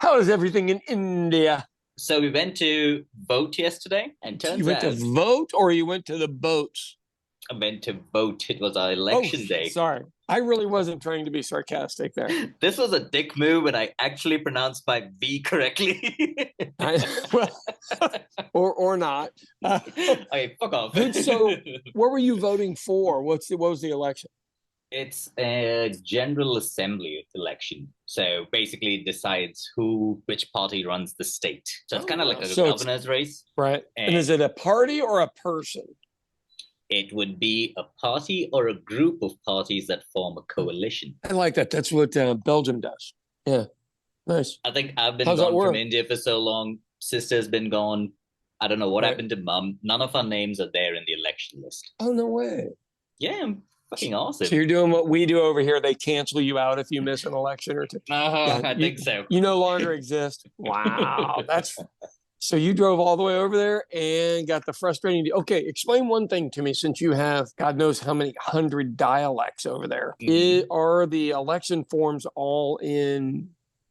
How is everything in India? So we went to vote yesterday, and You turns went to out vote or you went to the boats? I went to vote. It was our Oh, election day. sorry. I really wasn't trying to be sarcastic there. This was a dick move, and I actually pronounced my V correctly. Well, or not. Okay, fuck off. So, what were you voting for? What was the election? It's a general assembly election. So basically it decides which party runs the state. So it's Oh, kind of wow. like a So it's governor's race. right. And And is it a party or a person? it would be a party or a group of parties that form a coalition. I like that. That's what Belgium does. Yeah, nice. I think I've been How's that gone from work? India for so long. Sister's been gone. I don't know what Right. happened to mum. None of our names are there in the election list. Oh, no way. Yeah, fucking So awesome. you're doing what we do over here. They cancel you out if you miss an election or two. Yeah, I think so. you no longer exist. Wow, that's so you drove all the way over there and got the frustrating. Okay, explain one thing to me. Since you have God knows how many hundred dialects over there, Mhm. are the election forms all in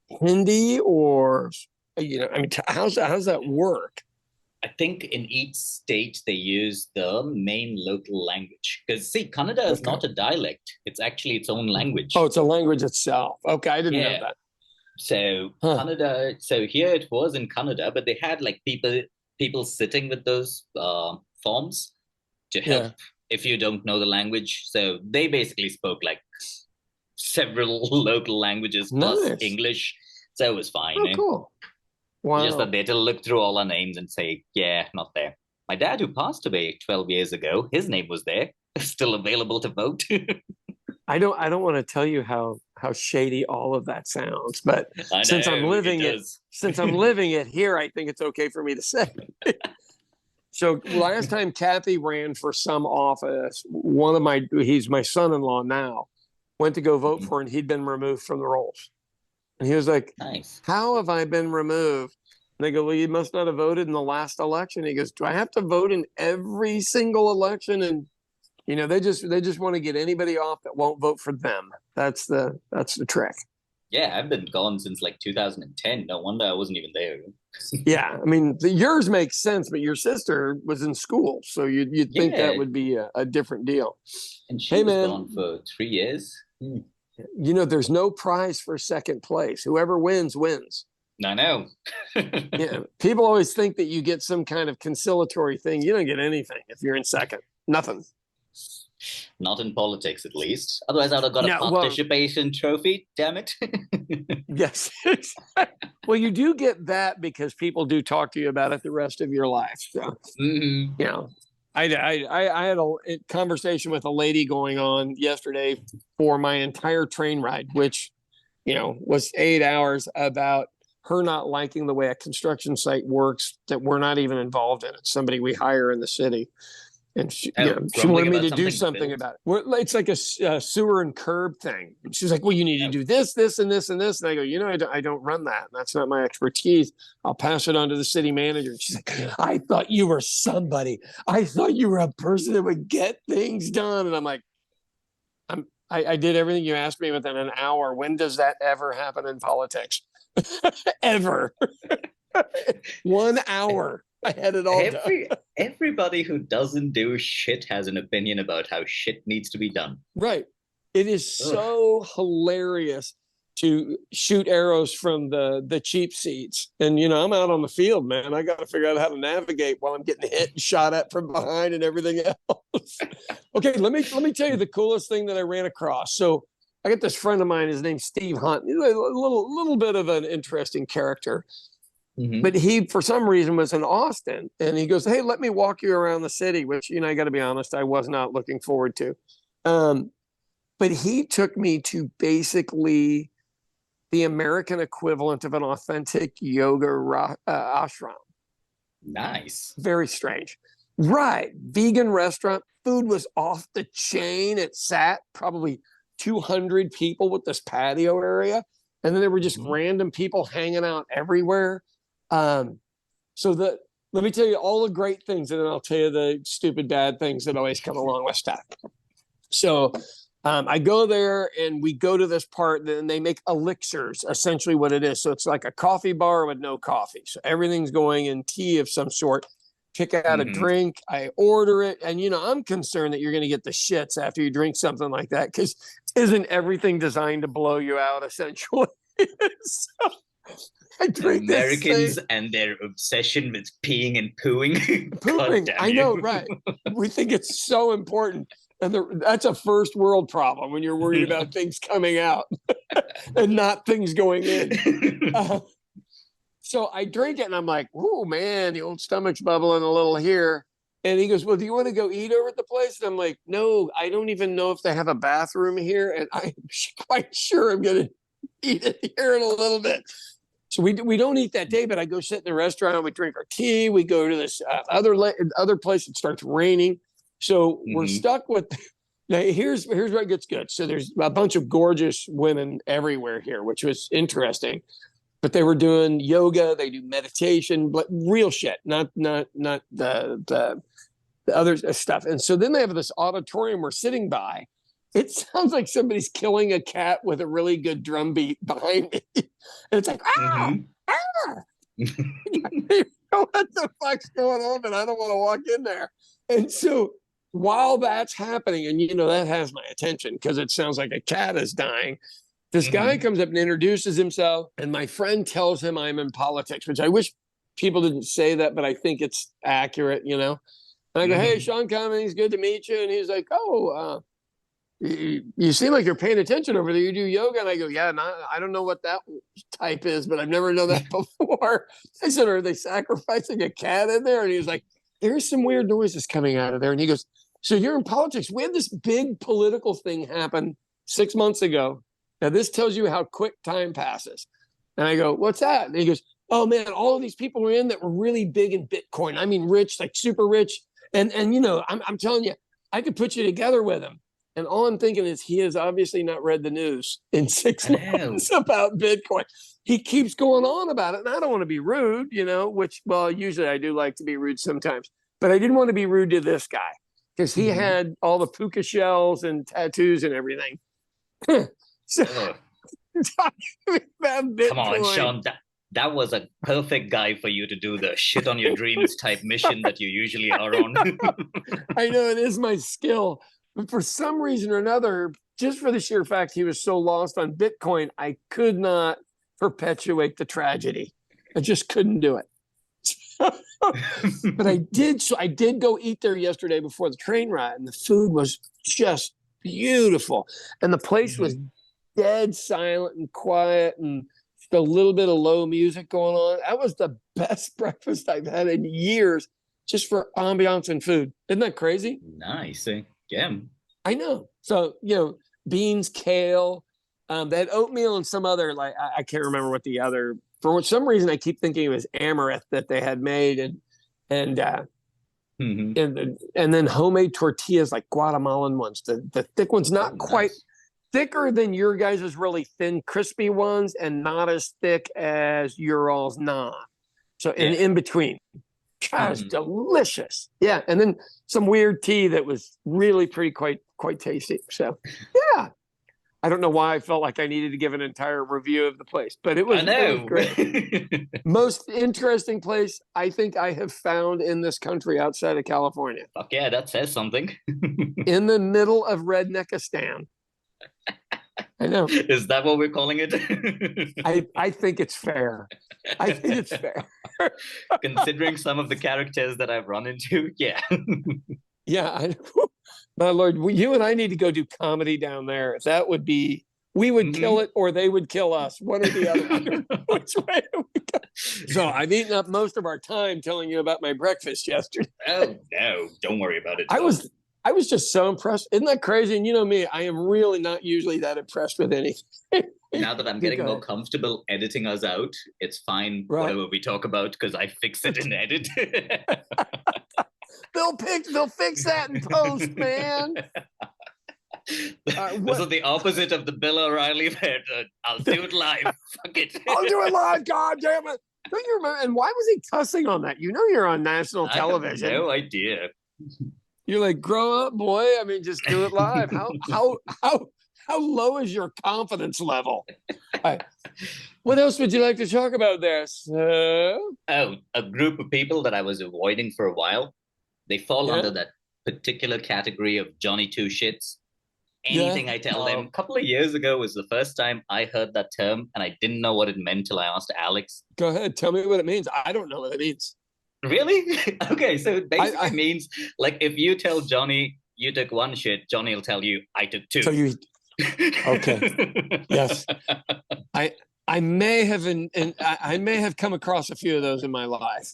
Hindi or I mean, how's that work? I think in each state they use the main local language. Because see, Kannada is Okay. not a dialect; it's actually its own Oh, language. it's a language itself. Okay, I didn't know Yeah. that. So Huh. Kannada. So here it was in Kannada, but they had like people sitting with those forms to help Yeah. if you don't know the language. So they basically spoke like several local languages plus Nice. English. So it was fine. Oh, Eh? cool. It's just that Wow. they had to look through all our names and say, yeah, not there. My dad, who passed away 12 years ago, his name was there, still available to vote. I don't want to tell you how shady all of that sounds, but I since I'm know it living it, does. since I'm living it here, I think it's okay for me to say. So last time Kathy ran for some office, he's my son-in-law now, went to go vote for, and he'd been removed from the rolls. And he was like, Nice. "How have I been removed?" And they go, "Well, you must not have voted in the last election." He goes, "Do I have to vote in every single election?" And they just want to get anybody off that won't vote for them. That's the trick. Yeah, I've been gone since like 2010. No wonder I wasn't even there. Yeah, I mean, yours makes sense, but your sister was in school, so you'd think that Yeah, would be a different deal. and she Hey, was gone man, for 3 years. there's no prize for second place. Whoever wins wins. I know. Yeah, people always think that you get some kind of conciliatory thing. You don't get anything if you're in second. Nothing. Not in politics, at least. Otherwise, I would have got a No, well, participation trophy. Damn it. yes. Well, you do get that because people do talk to you about it the rest of your life. So, Mm-hmm. you know, I had a conversation with a lady going on yesterday for my entire train ride, which, was 8 hours, about her not liking the way a construction site works that we're not even involved in. It's somebody we hire in the city. And Oh, she grumbling wanted me about to do something something built. about it. It's like a sewer and curb thing. And she's like, "Well, you need to Oh, do this, this, and this, and this." And I go, I don't run that. That's not my expertise. I'll pass it on to the city manager. And she's like, "I thought you were somebody. I thought you were a person that would get things done." And I'm like, I did everything you asked me within an hour. When does that ever happen in politics? Ever. 1 hour. I had it all done. Everybody who doesn't do shit has an opinion about how shit needs to be done. Right. It is Ugh. so hilarious to shoot arrows from the cheap seats. And I'm out on the field, man. I got to figure out how to navigate while I'm getting hit and shot at from behind and everything else. Okay, let me tell you the coolest thing that I ran across. So I got this friend of mine, his name's Steve Hunt. He's a little bit of an interesting character. Mm-hmm. But he, for some reason, was in Austin, and he goes, "Hey, let me walk you around the city," which, I got to be honest, I was not looking forward to. Um, but he took me to basically the American equivalent of an authentic yoga ashram. Nice. Very strange. Right. Vegan restaurant. Food was off the chain. It sat probably 200 people with this patio area. And then there were just Mm-hmm. random people hanging out everywhere. Um, so let me tell you all the great things, and then I'll tell you the stupid bad things that always come along with stuff. So I go there and we go to this part, and they make elixirs, essentially what it is. So it's like a coffee bar with no coffee. So everything's going in tea of some sort. Pick out a drink, I order it. And, I'm concerned that you're going to get the shits after you drink something like that, because isn't everything designed to blow you out, essentially? So I drink Americans and their obsession with peeing and pooing. Pooping, I know, right? We think it's so important. And that's a first world problem when you're worried about things coming out and not things going in. So I drink it and I'm like, oh man, the old stomach's bubbling a little here. And he goes, well, do you want to go eat over at the place? And I'm like, no, I don't even know if they have a bathroom here. And I'm quite sure I'm going to eat it here in a little bit. So we don't eat that day, but I go sit in the restaurant. We drink our tea. We go to this other place. It starts raining. So we're stuck with. Now here's where it gets good. So there's a bunch of gorgeous women everywhere here, which was interesting. But they were doing yoga. They do meditation, but real shit, not the other stuff. And so then they have this auditorium we're sitting by. It sounds like somebody's killing a cat with a really good drum beat behind me. And it's like, ah, what the fuck's going on? And I don't want to walk in there. And so while that's happening, and that has my attention because it sounds like a cat is dying, this guy comes up and introduces himself, and my friend tells him I'm in politics, which I wish people didn't say that, but I think it's accurate, And I go, hey, Sean Cummings, good to meet you. And he's like, oh, you seem like you're paying attention over there. You do yoga. And I go, yeah, I don't know what that type is, but I've never known that before. I said, are they sacrificing a cat in there? And he was like, there's some weird noises coming out of there. And he goes, so you're in politics. We had this big political thing happen 6 months ago. Now, this tells you how quick time passes. And I go, what's that? And he goes, oh, man, all of these people were in that were really big in Bitcoin. I mean, rich, like super rich. And I'm telling you, I could put you together with him. And all I'm thinking is he has obviously not read the news in 6 months about Bitcoin. He keeps going on about it. And I don't want to be rude, which, well, usually I do like to be rude sometimes. But I didn't want to be rude to this guy because he had all the puka shells and tattoos and everything. So, come on, Sean. That was a perfect guy for you to do the shit on your dreams type mission that you usually are on. I know it is my skill. But for some reason or another, just for the sheer fact he was so lost on Bitcoin, I could not perpetuate the tragedy. I just couldn't do it. But I did. So I did go eat there yesterday before the train ride, and the food was just beautiful. And the place was dead silent and quiet, and just a little bit of low music going on. That was the best breakfast I've had in years, just for ambiance and food. Isn't that crazy? Nice. Yeah. I know. So, beans, kale, that oatmeal, and some other, like, I can't remember what the other, for some reason, I keep thinking it was amaranth that they had made, and then homemade tortillas, like Guatemalan ones, the thick ones, not quite thicker than your guys' really thin, crispy ones, and not as thick as your all's naan. So, in between. God, it's delicious. Yeah. And then some weird tea that was really quite tasty. So, yeah. I don't know why I felt like I needed to give an entire review of the place, but it was great. Most interesting place I think I have found in this country outside of California. Okay, that says something. In the middle of Redneckistan. I know. Is that what we're calling it? I think it's fair. I think it's fair. Considering some of the characters that I've run into, yeah. Yeah, my Lord, you and I need to go do comedy down there. That would be, we would kill it, or they would kill us. One or the other. Which way do we go? So I've eaten up most of our time telling you about my breakfast yesterday. Oh no, don't worry about it. I was just so impressed. Isn't that crazy? And you know me, I am really not usually that impressed with anything. Now that I'm getting more comfortable editing us out, it's fine, whatever we talk about, because I fix it in edit. They'll fix that in post, man. This is the opposite of the Bill O'Reilly bit. I'll do it live. Fuck it. I'll do it live. God damn it. Don't you remember? And why was he cussing on that? You're on national television. I have no idea. You're like, grow up, boy. I mean, just do it live. How low is your confidence level? What else would you like to talk about there? Oh, a group of people that I was avoiding for a while. They fall under that particular category of Johnny Two Shits. Anything I tell them. A couple of years ago was the first time I heard that term, and I didn't know what it meant till I asked Alex. Go ahead. Tell me what it means. I don't know what it means. Really? Okay, so it basically means, like, if you tell Johnny you took one shit, Johnny will tell you, I took two. So you... Okay. Yes. I may have come across a few of those in my life.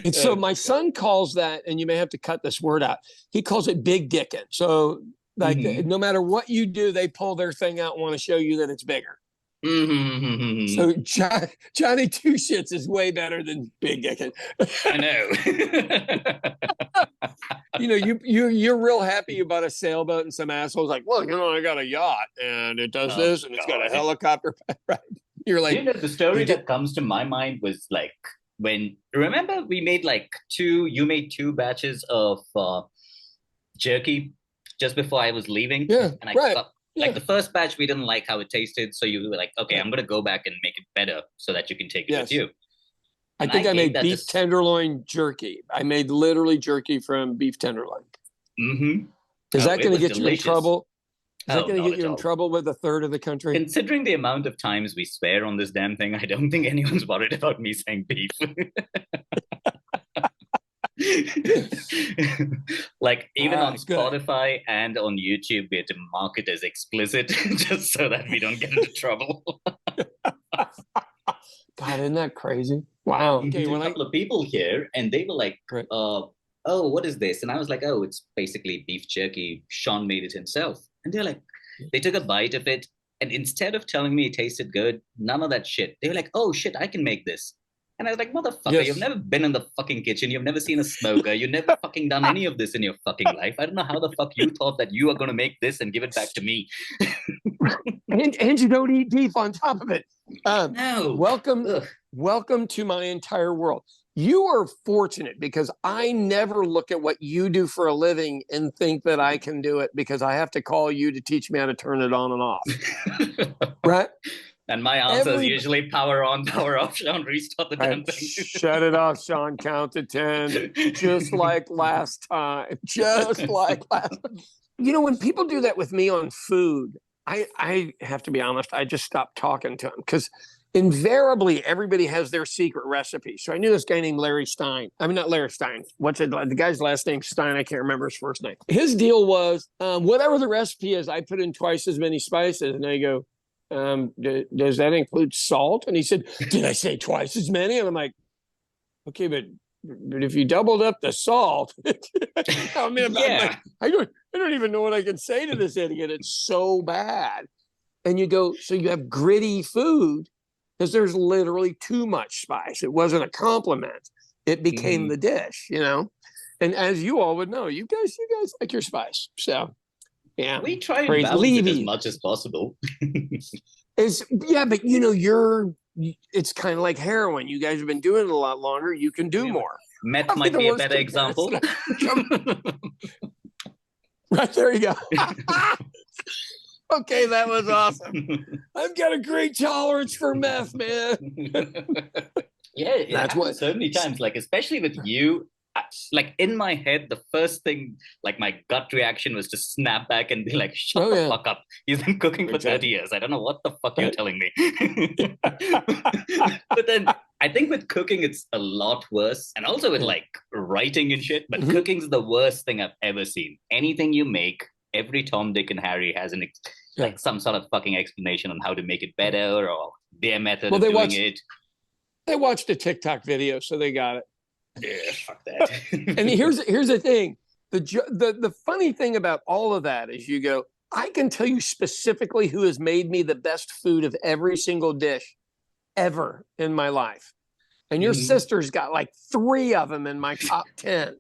And so my son calls that, and you may have to cut this word out, he calls it big dickin'. So like no matter what you do, they pull their thing out and want to show you that it's bigger. So Johnny Two Shits is way better than big dickin'. I know. You know, you're real happy you bought a sailboat, and some asshole's like, well, you know, I got a yacht and it does this and it's got a helicopter. Right. You're like, you know, the story that comes to my mind was like remember we made you made 2 batches of jerky just before I was leaving. Yeah. And the first batch, we didn't like how it tasted. So you were like, okay, I'm going to go back and make it better so that you can take it with you. I think I made beef tenderloin jerky. I made literally jerky from beef tenderloin. Mm-hmm. Is that going to get you in trouble? Is that going to get you in trouble with a third of the country? Considering the amount of times we swear on this damn thing, I don't think anyone's worried about me saying beef. Like even on Spotify and on YouTube, we have to mark it as explicit just so that we don't get into trouble. God, isn't that crazy? Wow. Okay, a couple of people here, and they were like, oh, what is this? And I was like, oh, it's basically beef jerky. Sean made it himself. And they're like, they took a bite of it, and instead of telling me it tasted good, none of that shit. They were like, oh shit, I can make this. And I was like, motherfucker, you've never been in the fucking kitchen. You've never seen a smoker. You've never fucking done any of this in your fucking life. I don't know how the fuck you thought that you are going to make this and give it back to me. and you don't eat beef on top of it. No. Welcome to my entire world. You are fortunate because I never look at what you do for a living and think that I can do it because I have to call you to teach me how to turn it on and off. Right? And my answer is usually power on, power off, Sean, restart the damn thing. Shut it off, Sean, count to 10. Just like last time. Just like last time. You know, when people do that with me on food, I have to be honest, I just stopped talking to them because invariably everybody has their secret recipe. So I knew this guy named Larry Stein. I mean, not Larry Stein. What's it? The guy's last name Stein. I can't remember his first name. His deal was whatever the recipe is, I put in twice as many spices. And I go, does that include salt? And he said, did I say twice as many? And I'm like, okay, but if you doubled up the salt, I mean, I don't even know what I can say to this idiot. It's so bad. And you go, so you have gritty food because there's literally too much spice. It wasn't a compliment. It became the dish, you know? And as you all would know, you guys like your spice. So yeah, we try and balance it as much as possible. But you know, it's kind of like heroin. You guys have been doing it a lot longer. You can do more. Meth might be a better example. Right, there you go. Okay, that was awesome. I've got a great tolerance for meth, man. Yeah, that's what so many times, like especially with you. Like in my head, the first thing, like my gut reaction was to snap back and be like, shut the fuck up. You've been cooking for 30 years. I don't know what the fuck you're telling me. But then I think with cooking, it's a lot worse. And also with like writing and shit. But cooking's the worst thing I've ever seen. Anything you make, every Tom, Dick, and Harry has like some sort of fucking explanation on how to make it better or their method of doing it. They watched a TikTok video, so they got it. Yeah, fuck that. And here's the thing. The funny thing about all of that is you go, I can tell you specifically who has made me the best food of every single dish ever in my life. And your sister's got like 3 of them in my top 10.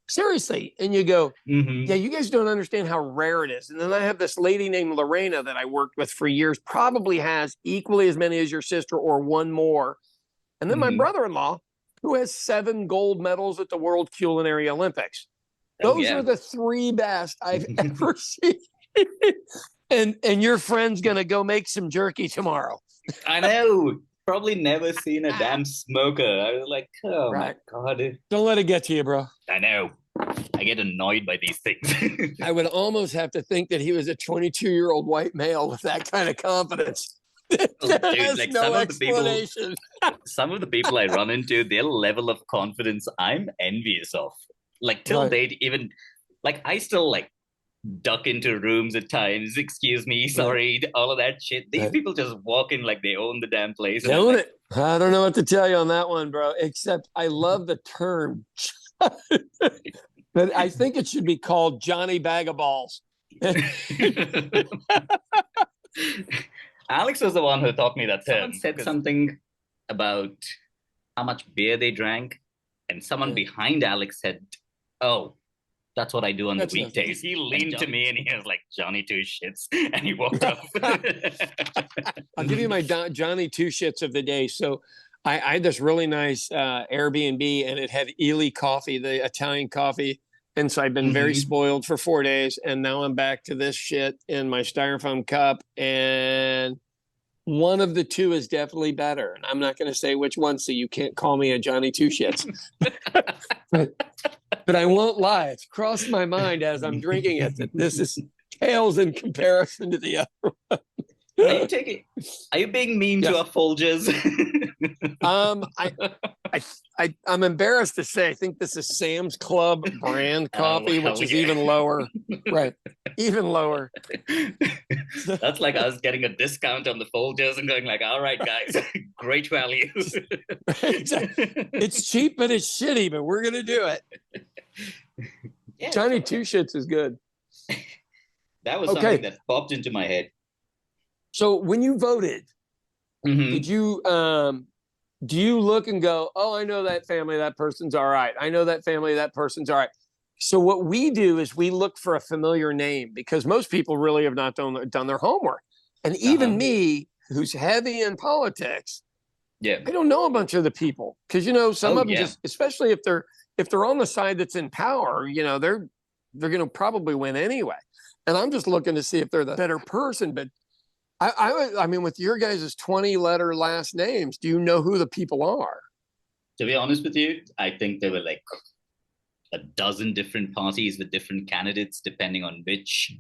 Seriously. And you go, yeah, you guys don't understand how rare it is. And then I have this lady named Lorena that I worked with for years, probably has equally as many as your sister or one more. And then my brother-in-law, who has 7 gold medals at the World Culinary Olympics. Those are the three best I've ever seen. And your friend's gonna go make some jerky tomorrow. I know. Probably never seen a damn smoker. I was like, oh my God. Don't let it get to you, bro. I know. I get annoyed by these things. I would almost have to think that he was a 22-year-old white male with that kind of confidence. Dude, like no some of the people I run into, their level of confidence, I'm envious of. Like till date, even like I still like duck into rooms at times. Excuse me, sorry, all of that shit. These people just walk in like they own the damn place. They own it. I don't know what to tell you on that one, bro. Except I love the term, but I think it should be called Johnny Bag of Balls. Alex was the one who taught me that term. Someone said something about how much beer they drank, and someone behind Alex said, "Oh, that's what I do on the weekdays." He leaned to me and he was like, "Johnny Two Shits," and he walked off. I'll give you my Johnny Two Shits of the day. So I had this really nice Airbnb, and it had Ely coffee, the Italian coffee. And so I've been very spoiled for 4 days, and now I'm back to this shit in my styrofoam cup. And one of the two is definitely better. And I'm not going to say which one, so you can't call me a Johnny Two Shits. but I won't lie. It's crossed my mind as I'm drinking it that this is pales in comparison to the other one. Are you being mean to our Folgers? I'm embarrassed to say I think this is Sam's Club brand coffee, which is even lower. Right. Even lower. That's like us getting a discount on the Folgers and going like, all right, guys, great value. It's cheap, but it's shitty, but we're gonna do it. Yeah, Johnny Two Shits is good. That was something that popped into my head. So when you voted, did you do you look and go, oh, I know that family, that person's all right. I know that family, that person's all right. So what we do is we look for a familiar name because most people really have not done their homework. And even me, who's heavy in politics, I don't know a bunch of the people because, you know, some of them just, especially if they're on the side that's in power, you know, they're going to probably win anyway. And I'm just looking to see if they're the better person. But I mean, with your guys' 20-letter last names, do you know who the people are? To be honest with you, I think there were like a dozen different parties with different candidates, depending on which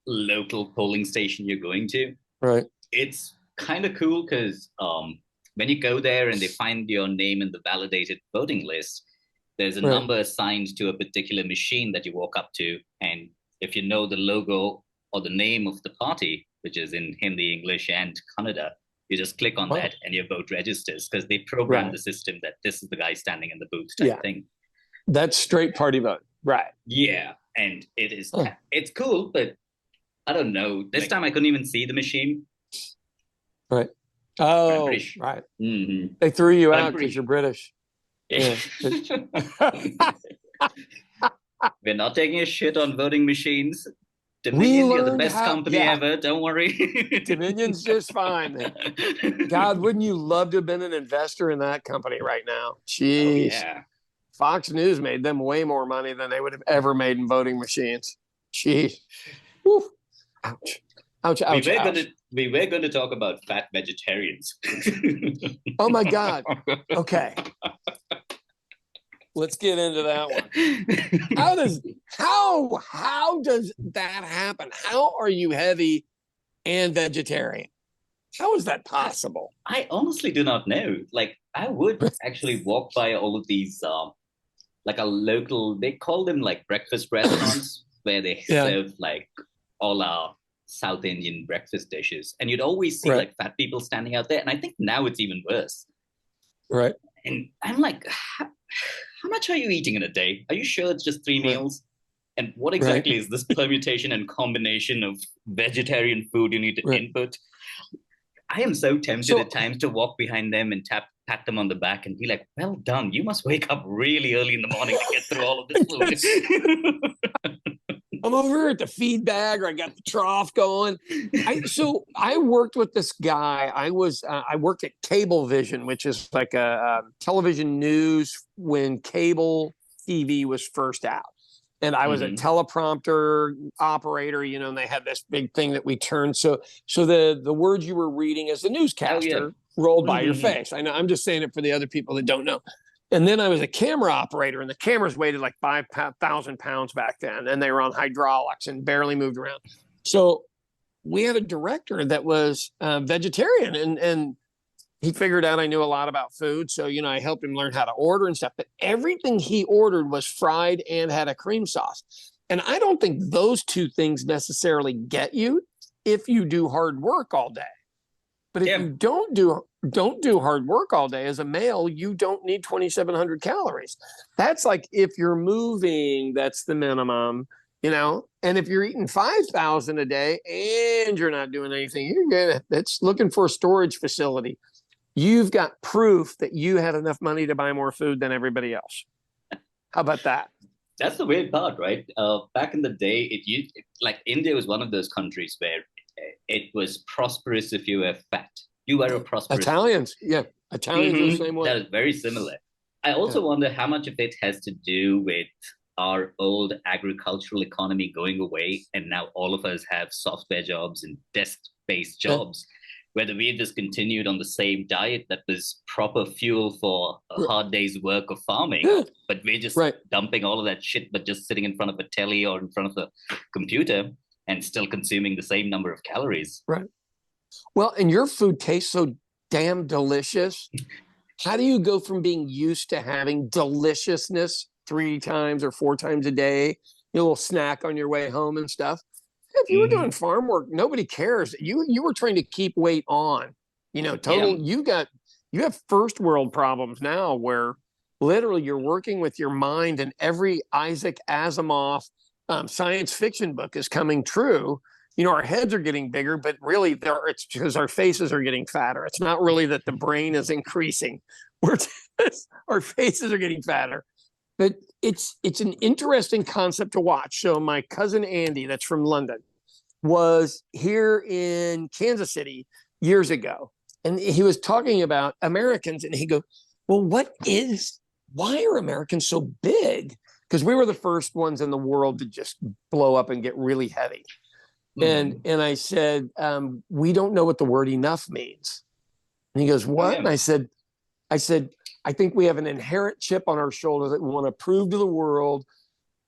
local polling station you're going to. Right. It's kind of cool because when you go there and they find your name in the validated voting list, there's a number assigned to a particular machine that you walk up to. And if you know the logo or the name of the party, which is in Hindi, English, and Kannada, you just click on that and your vote registers because they program the system that this is the guy standing in the booth type thing. That's straight party vote. Right. Yeah. And it is, it's cool, but I don't know. This time I couldn't even see the machine. Right. Oh, right. They threw you out because you're British. Yeah. We're not taking a shit on voting machines. Dominion, you're the best company ever. Don't worry. Dominion's just fine. God, wouldn't you love to have been an investor in that company right now? Jeez. Oh, yeah. Fox News made them way more money than they would have ever made in voting machines. Jeez. Woo. Ouch. Ouch, ouch, we were going to talk about fat vegetarians. Oh, my God. Okay. Let's get into that one. How does that happen? How are you heavy and vegetarian? How is that possible? I honestly do not know. Like, I would actually walk by all of these, like a local, they call them like breakfast restaurants where they serve like all our South Indian breakfast dishes. And you'd always see like fat people standing out there. And I think now it's even worse. Right. And I'm like, how much are you eating in a day? Are you sure it's just 3 meals? And what exactly is this permutation and combination of vegetarian food you need to input? I am so tempted at times to walk behind them and pat them on the back and be like, well done. You must wake up really early in the morning to get through all of this food. I'm over here at the feed bag, or I got the trough going. So I worked with this guy. I worked at Cablevision, which is like a television news when cable TV was first out. And I was a teleprompter operator, and they had this big thing that we turned. So the words you were reading as the newscaster rolled by your face. I know, I'm just saying it for the other people that don't know. And then I was a camera operator, and the cameras weighed like 5,000 pounds back then, and they were on hydraulics and barely moved around. So we had a director that was vegetarian, and he figured out I knew a lot about food. So, I helped him learn how to order and stuff. But everything he ordered was fried and had a cream sauce. And I don't think those two things necessarily get you if you do hard work all day. But if you don't do hard work all day as a male, you don't need 2,700 calories. That's like if you're moving, that's the minimum. And if you're eating 5,000 a day and you're not doing anything, that's looking for a storage facility. You've got proof that you had enough money to buy more food than everybody else. How about that? That's the weird part, right? Back in the day, like India was one of those countries where it was prosperous if you were fat. You were a prosperous. Italians are the same way. That is very similar. I also wonder how much of it has to do with our old agricultural economy going away, and now all of us have software jobs and desk-based jobs. Whether we just continued on the same diet that was proper fuel for a hard day's work of farming, but we're just dumping all of that shit, but just sitting in front of a telly or in front of a computer and still consuming the same number of calories. Right. Well, and your food tastes so damn delicious. How do you go from being used to having deliciousness 3 times or 4 times a day, a little snack on your way home and stuff? If you were doing farm work, nobody cares. You were trying to keep weight on, total. Yeah. You have first world problems now where literally you're working with your mind, and every Isaac Asimov science fiction book is coming true. Our heads are getting bigger, but really it's because our faces are getting fatter. It's not really that the brain is increasing. Our faces are getting fatter. But it's an interesting concept to watch. So my cousin Andy, that's from London, was here in Kansas City years ago. And he was talking about Americans. And he goes, well, why are Americans so big? Because we were the first ones in the world to just blow up and get really heavy. And I said, we don't know what the word enough means. And he goes, what? And I said, I think we have an inherent chip on our shoulder that we want to prove to the world,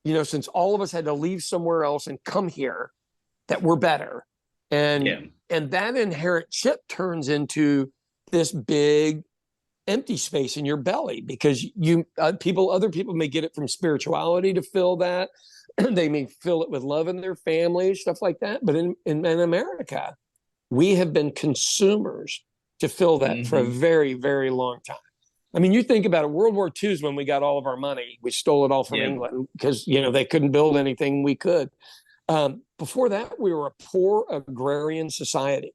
since all of us had to leave somewhere else and come here, that we're better. And that inherent chip turns into this big empty space in your belly, because other people may get it from spirituality to fill that. They may fill it with love in their family, stuff like that. But in America, we have been consumers to fill that for a very, very long time. I mean, you think about it, World War II is when we got all of our money. We stole it all from England because, they couldn't build anything we could. Before that, we were a poor agrarian society,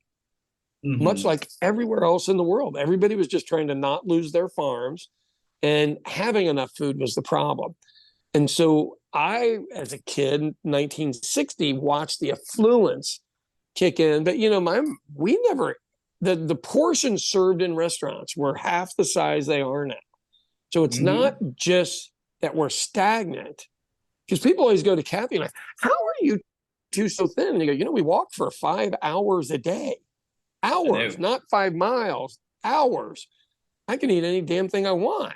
much like everywhere else in the world. Everybody was just trying to not lose their farms, and having enough food was the problem. And so I, as a kid, 1960, watched the affluence kick in. But, the portions served in restaurants were half the size they are now. So it's not just that we're stagnant, because people always go to Kathy and like, how are you two so thin? And you go, we walk for 5 hours a day. Hours, not 5 miles, hours. I can eat any damn thing I want.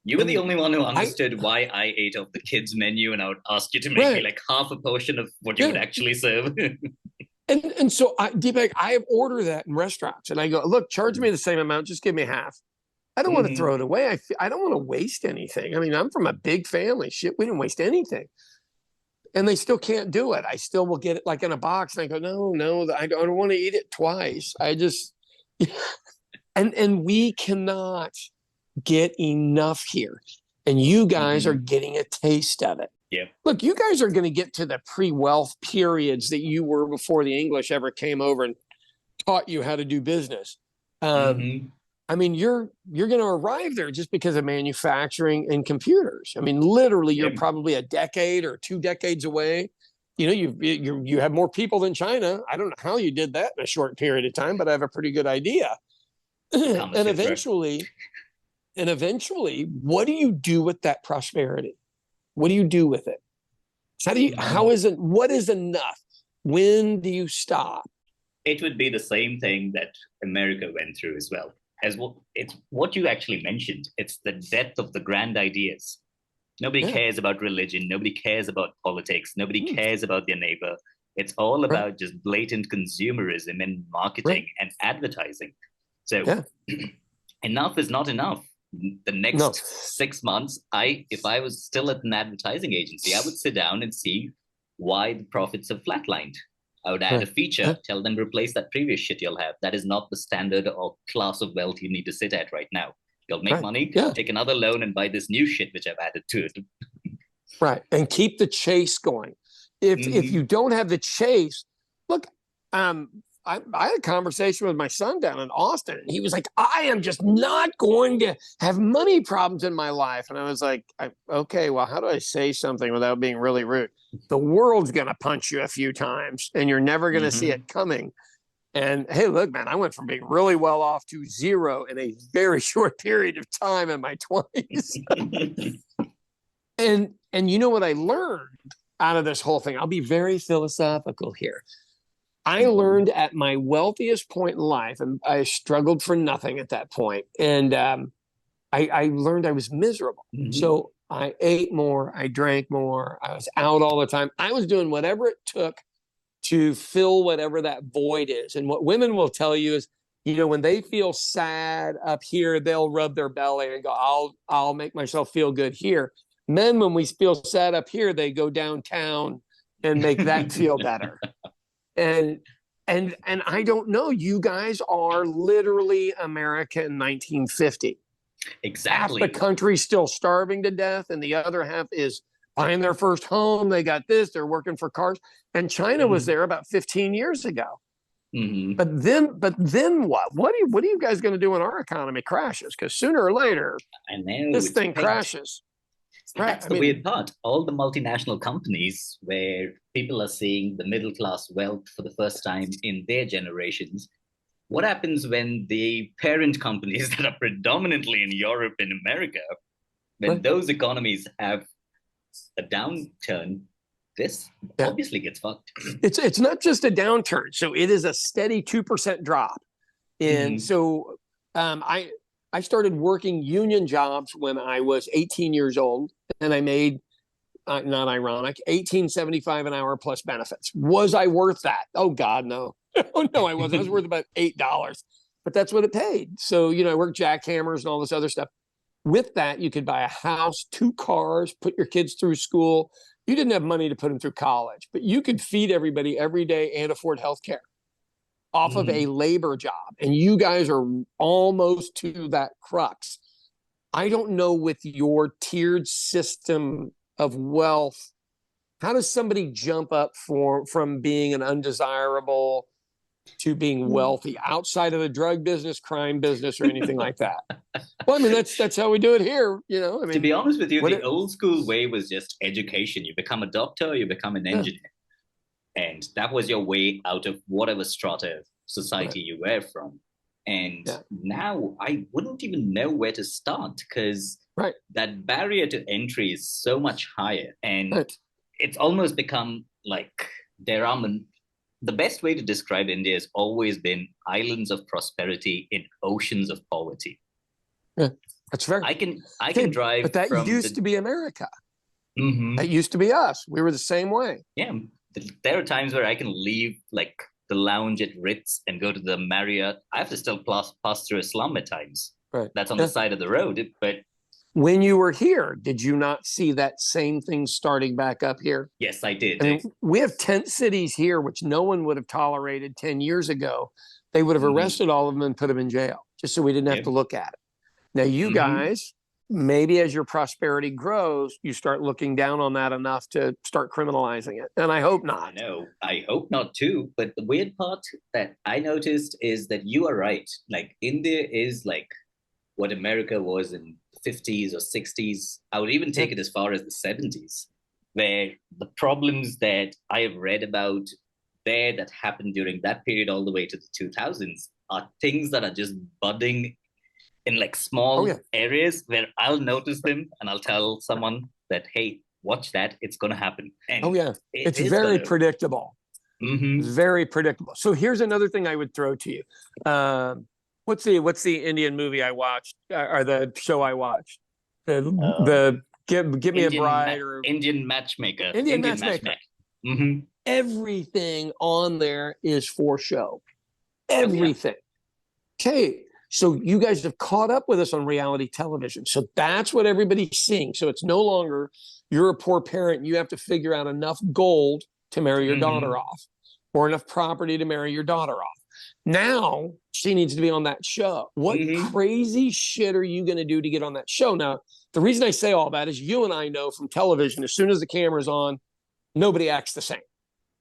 You were the only one who understood why I ate off the kids' menu, and I would ask you to make me like half a portion of what you would actually serve. And so, Deepak, I order that in restaurants, and I go, look, charge me the same amount, just give me half. I don't want to throw it away. I don't want to waste anything. I mean, I'm from a big family. Shit, we didn't waste anything. And they still can't do it. I still will get it like in a box, and I go, no, I don't want to eat it twice. I just, and we cannot get enough here. And you guys are getting a taste of it. Yeah. Look, you guys are going to get to the pre-wealth periods that you were before the English ever came over and taught you how to do business. I mean, you're going to arrive there just because of manufacturing and computers. I mean, literally, you're probably a decade or 2 decades away. You have more people than China. I don't know how you did that in a short period of time, but I have a pretty good idea. And eventually, what do you do with that prosperity? What do you do with it? What is enough? When do you stop? It would be the same thing that America went through as well. It's what you actually mentioned. It's the death of the grand ideas. Nobody cares about religion. Nobody cares about politics. Nobody cares about their neighbor. It's all about just blatant consumerism and marketing and advertising. So enough is not enough. The next 6 months, if I was still at an advertising agency, I would sit down and see why the profits have flatlined. I would add a feature, tell them replace that previous shit you'll have. That is not the standard or class of wealth you need to sit at right now. You'll make money, take another loan and buy this new shit which I've added to it. Right. And keep the chase going. If you don't have the chase, look, I had a conversation with my son down in Austin, and he was like, I am just not going to have money problems in my life. And I was like, okay, well, how do I say something without being really rude? The world's going to punch you a few times, and you're never going to see it coming. And hey, look, man, I went from being really well off to zero in a very short period of time in my 20s. And you know what I learned out of this whole thing? I'll be very philosophical here. I learned at my wealthiest point in life, and I struggled for nothing at that point. And I learned I was miserable. So I ate more, I drank more, I was out all the time. I was doing whatever it took to fill whatever that void is. And what women will tell you is, you know, when they feel sad up here, they'll rub their belly and go, I'll make myself feel good here. Men, when we feel sad up here, they go downtown and make that feel better. And I don't know, you guys are literally America in 1950. Exactly. Half the country's still starving to death, and the other half is buying their first home. They got this, they're working for cars. And China was there about 15 years ago. But then what? What are you guys going to do when our economy crashes? Because sooner or later, this thing crashes. That's the weird part. All the multinational companies where people are seeing the middle class wealth for the first time in their generations, what happens when the parent companies that are predominantly in Europe and America, when those economies have a downturn, this obviously gets fucked. It's not just a downturn. So it is a steady 2% drop. And so I started working union jobs when I was 18 years old, and I made, not ironic, $18.75 an hour plus benefits. Was I worth that? Oh God, no. Oh no, I wasn't. I was worth about $8, but that's what it paid. So, you know, I worked jackhammers and all this other stuff. With that, you could buy a house, 2 cars, put your kids through school. You didn't have money to put them through college, but you could feed everybody every day and afford health care off of a labor job. And you guys are almost to that crux. I don't know, with your tiered system of wealth, how does somebody jump up from being an undesirable to being wealthy outside of the drug business, crime business, or anything like that? Well, I mean, that's how we do it here, you know. I mean, to be honest with you, the old school way was just education. You become a doctor, you become an engineer. And that was your way out of whatever strata of society you were from. And now I wouldn't even know where to start, because that barrier to entry is so much higher. And it's almost become like the best way to describe India has always been islands of prosperity in oceans of poverty. Yeah, that's fair. I can drive, but that used to be America. That used to be us. We were the same way. Yeah, there are times where I can leave like the lounge at Ritz and go to the Marriott. I have to still pass through a slum at times. That's on the side of the road. But when you were here, did you not see that same thing starting back up here? Yes, I did. I mean, we have tent cities here, which no one would have tolerated 10 years ago. They would have arrested all of them and put them in jail just so we didn't have to look at it. Now, you guys, maybe as your prosperity grows, you start looking down on that enough to start criminalizing it. And I hope not. No, I hope not too. But the weird part that I noticed is that you are right. Like, India is like what America was in the 50s or 60s. I would even take it as far as the 70s, where the problems that I have read about there that happened during that period all the way to the 2000s are things that are just budding in like small areas where I'll notice them and I'll tell someone that, hey, watch that. It's going to happen. And oh yeah, it's very predictable. Very predictable. So here's another thing I would throw to you. What's the Indian movie I watched, or the show I watched? The Give Me a Bride, or Indian Matchmaker. Indian Matchmaker. Everything on there is for show. Everything. Okay, so you guys have caught up with us on reality television. So that's what everybody's seeing. So it's no longer you're a poor parent and you have to figure out enough gold to marry your daughter off, or enough property to marry your daughter off. Now she needs to be on that show. What crazy shit are you going to do to get on that show? Now, the reason I say all that is you and I know from television, as soon as the camera's on, nobody acts the same.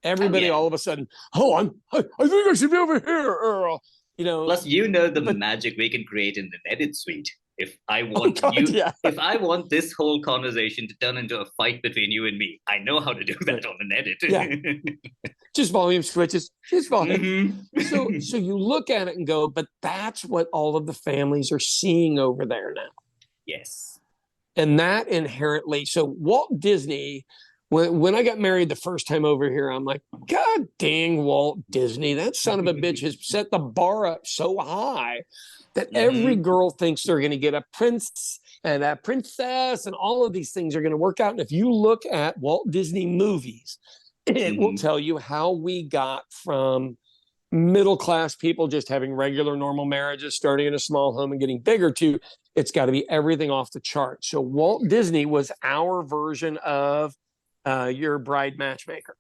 Everybody all of a sudden, I think I should be over here, Earl. You know. Plus, the magic we can create in the edit suite. If I want if I want this whole conversation to turn into a fight between you and me, I know how to do that on an edit. Just volume switches, just volume. So you look at it and go, but that's what all of the families are seeing over there now. Yes. And that inherently, so Walt Disney, when I got married the first time over here, I'm like, God dang Walt Disney, that son of a bitch has set the bar up so high that every girl thinks they're going to get a prince and a princess, and all of these things are going to work out. And if you look at Walt Disney movies, it will tell you how we got from middle-class people just having regular, normal marriages, starting in a small home and getting bigger, to it's got to be everything off the chart. So Walt Disney was our version of your bride matchmaker.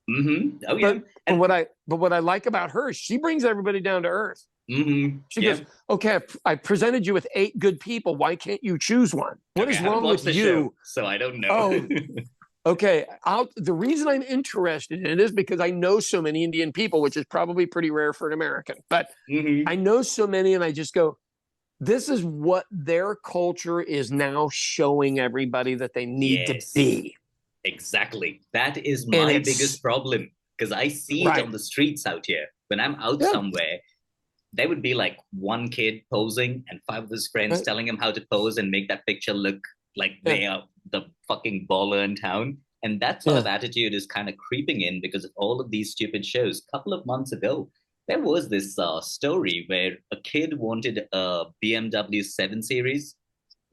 Oh yeah. But what I like about her is she brings everybody down to earth. She goes, okay, I presented you with 8 good people. Why can't you choose one? What is wrong with you? Show, so I don't know. Oh, okay. The reason I'm interested in it is because I know so many Indian people, which is probably pretty rare for an American. But I know so many, and I just go, this is what their culture is now showing everybody that they need to be. Exactly. That is my biggest problem, because I see it on the streets out here. When I'm out somewhere, there would be like one kid posing and 5 of his friends telling him how to pose and make that picture look like they are the fucking baller in town. And that sort of attitude is kind of creeping in because of all of these stupid shows. A couple of months ago, there was this story where a kid wanted a BMW 7 Series,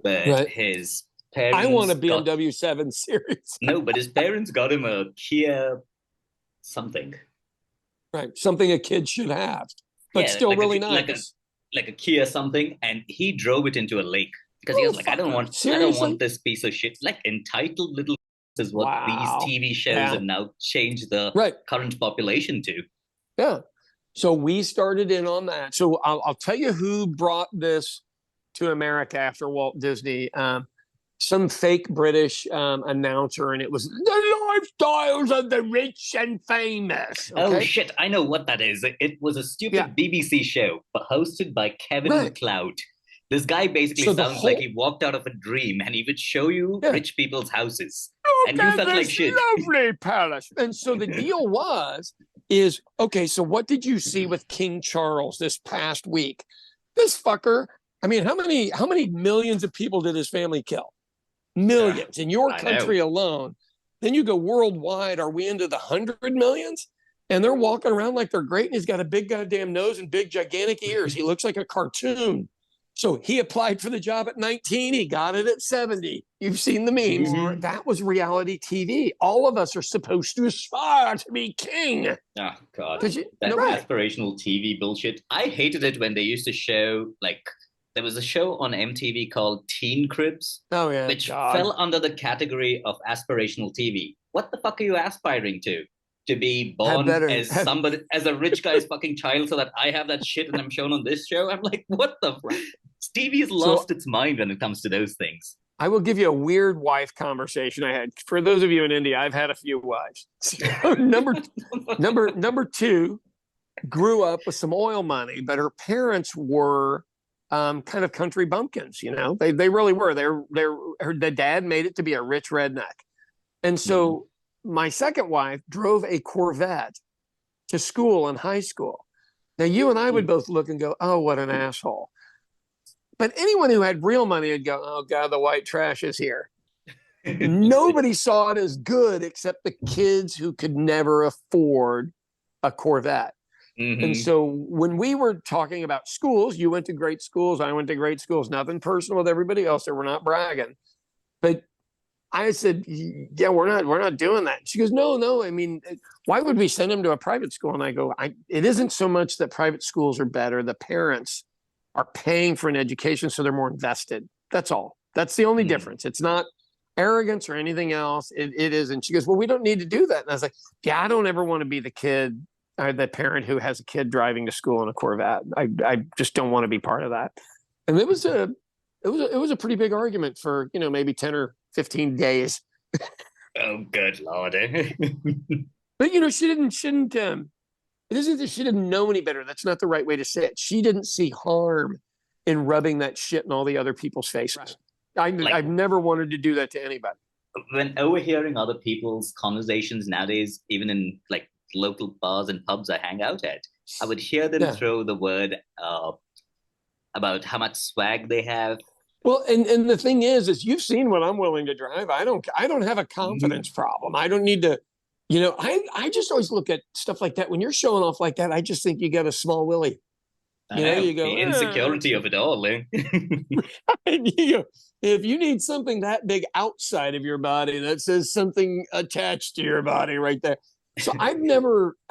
but his parents... I want a BMW 7 Series. No, but his parents got him a Kia something. Right, something a kid should have. But still like really nice. Like a Kia something, and he drove it into a lake because he was like, I don't want this piece of shit. Like entitled little is what these TV shows have now changed the current population to. Yeah. So we started in on that. So I'll tell you who brought this to America after Walt Disney. Some fake British announcer, and it was the lifestyles of the rich and famous. Okay? Oh shit, I know what that is. It was a stupid BBC show hosted by Kevin MacLeod. This guy basically sounds like he walked out of a dream, and he would show you rich people's houses. And you felt like shit. Lovely palace. And so the deal is, okay, so what did you see with King Charles this past week? This fucker, I mean, how many millions of people did his family kill? Millions in your country alone. Then you go worldwide. Are we into the 100 millions? And they're walking around like they're great. And he's got a big goddamn nose and big gigantic ears. He looks like a cartoon. So he applied for the job at 19. He got it at 70. You've seen the memes. That was reality TV. All of us are supposed to aspire to be king. Oh, God. That aspirational TV bullshit. I hated it when they used to show, like, there was a show on MTV called Teen Cribs, which fell under the category of aspirational TV. What the fuck are you aspiring to? To be born as a rich guy's fucking child so that I have that shit and I'm shown on this show? I'm like, what the fuck? TV's lost its mind when it comes to those things. I will give you a weird wife conversation I had. For those of you in India, I've had a few wives. So number 2 grew up with some oil money, but her parents were kind of country bumpkins, you know. They really were. The dad made it to be a rich redneck. And so my second wife drove a Corvette to school in high school. Now you and I would both look and go, oh, what an asshole. But anyone who had real money would go, oh God, the white trash is here. Nobody saw it as good except the kids who could never afford a Corvette. Mm-hmm. And so when we were talking about schools, you went to great schools, I went to great schools, nothing personal with everybody else, so we're not bragging. But I said, yeah, we're not doing that. She goes, no. I mean, why would we send them to a private school? And I go, it isn't so much that private schools are better. The parents are paying for an education, so they're more invested. That's all. That's the only difference. It's not arrogance or anything else. It isn't. She goes, well, we don't need to do that. And I was like, yeah, I don't ever want to be the kid or the parent who has a kid driving to school in a Corvette. I just don't want to be part of that. And it was a pretty big argument for, maybe 10 or 15 days. Oh, good Lord. But, she shouldn't, it isn't that she didn't know any better. That's not the right way to say it. She didn't see harm in rubbing that shit in all the other people's faces. Right. I've never wanted to do that to anybody. When overhearing other people's conversations nowadays, even in like local bars and pubs I hang out at, I would hear them throw the word about how much swag they have. Well, and the thing is you've seen what I'm willing to drive. I don't have a confidence problem. I don't need to, I just always look at stuff like that. When you're showing off like that, I just think you got a small willy. You go, the insecurity of it all. You go, if you need something that big outside of your body, that says something attached to your body right there. So I've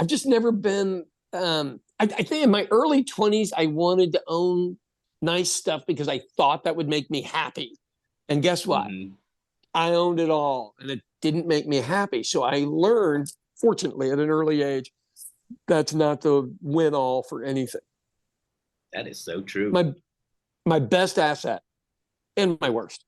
just never been, I think in my early 20s, I wanted to own nice stuff because I thought that would make me happy. And guess what? I owned it all and it didn't make me happy. So I learned, fortunately, at an early age, that's not the win all for anything. That is so true. My best asset and my worst.